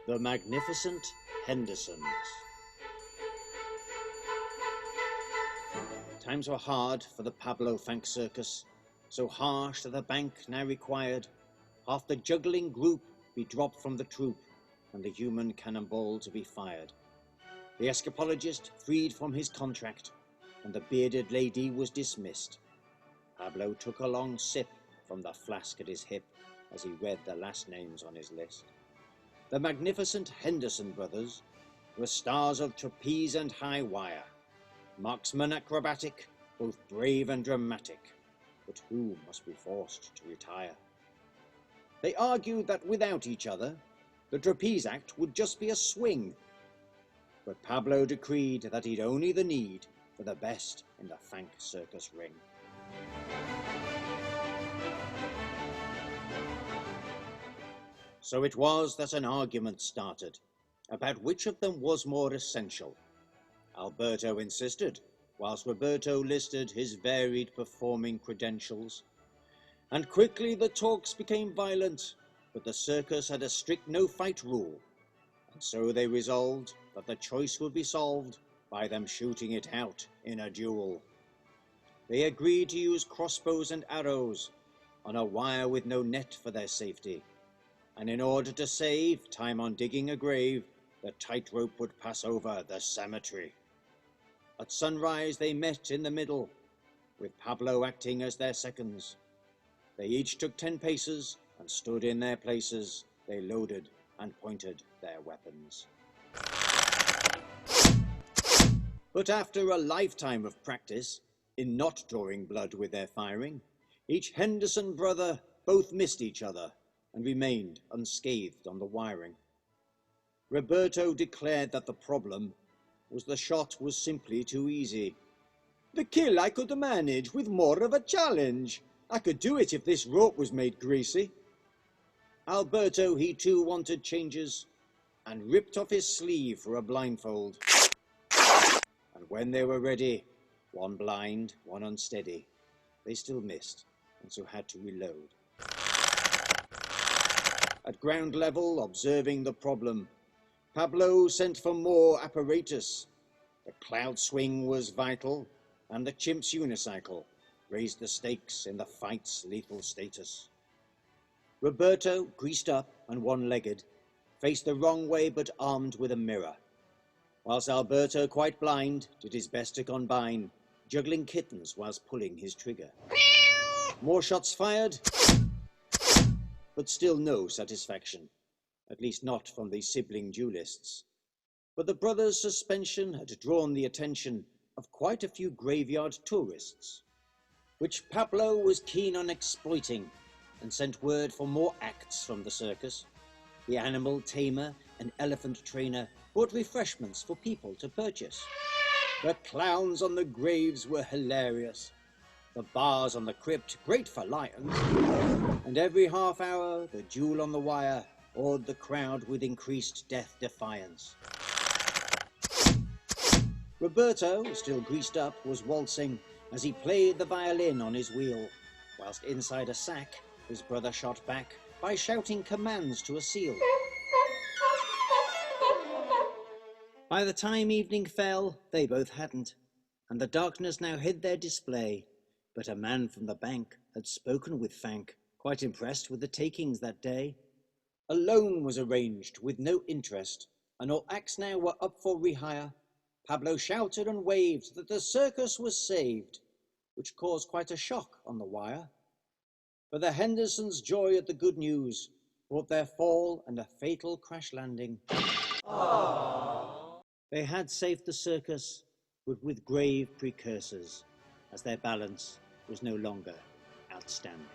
The magnificent Hendersons. Times were hard for the Pablo Fank circus, so harsh that the bank now required half the juggling group be dropped from the troop and the human cannonball to be fired. The escapologist freed from his contract, and the bearded lady was dismissed. Pablo took a long sip from the flask at his hip as he read the last names on his list. The magnificent Henderson brothers were stars of trapeze and high wire, marksmen acrobatic, both brave and dramatic, but who must be forced to retire. They argued that without each other, the trapeze act would just be a swing, but Pablo decreed that he'd only the need for the best in the Fank circus ring. So it was that an argument started about which of them was more essential. Alberto insisted, whilst Roberto listed his varied performing credentials. And quickly the talks became violent, but the circus had a strict no-fight rule, and so they resolved that the choice would be solved by them shooting it out in a duel. They agreed to use crossbows and arrows on a wire with no net for their safety, and in order to save time on digging a grave, the tightrope would pass over the cemetery. At sunrise they met in the middle, with Pablo acting as their seconds. They each took 10 paces and stood in their places. They loaded and pointed their weapons. But after a lifetime of practice in not drawing blood with their firing, each Henderson brother both missed each other and remained unscathed on the wiring. Roberto declared that the problem was the shot was simply too easy. The kill I could manage with more of a challenge. I could do it if this rope was made greasy. Alberto, he too wanted changes, and ripped off his sleeve for a blindfold. And when they were ready, one blind, one unsteady, they still missed, and so had to reload. At ground level, observing the problem, Pablo sent for more apparatus. The cloud swing was vital, and the chimp's unicycle raised the stakes in the fight's lethal status. Roberto, greased up and one-legged, faced the wrong way but armed with a mirror, whilst Alberto, quite blind, did his best to combine, juggling kittens whilst pulling his trigger. More shots fired, but still no satisfaction, at least not from the sibling duelists. But the brothers' suspension had drawn the attention of quite a few graveyard tourists, which Pablo was keen on exploiting, and sent word for more acts from the circus. The animal tamer and elephant trainer brought refreshments for people to purchase. The clowns on the graves were hilarious, the bars on the crypt great for lions, and every half hour the duel on the wire awed the crowd with increased death defiance. Roberto, still greased up, was waltzing as he played the violin on his wheel, whilst inside a sack his brother shot back by shouting commands to a seal. By the time evening fell, they both hadn't, and the darkness now hid their display. But a man from the bank had spoken with Fank, quite impressed with the takings that day. A loan was arranged with no interest, and all acts now were up for rehire. Pablo shouted and waved that the circus was saved, which caused quite a shock on the wire. For the Hendersons' joy at the good news brought their fall and a fatal crash landing. Aww. They had saved the circus, but with grave precursors, as their balance was no longer outstanding.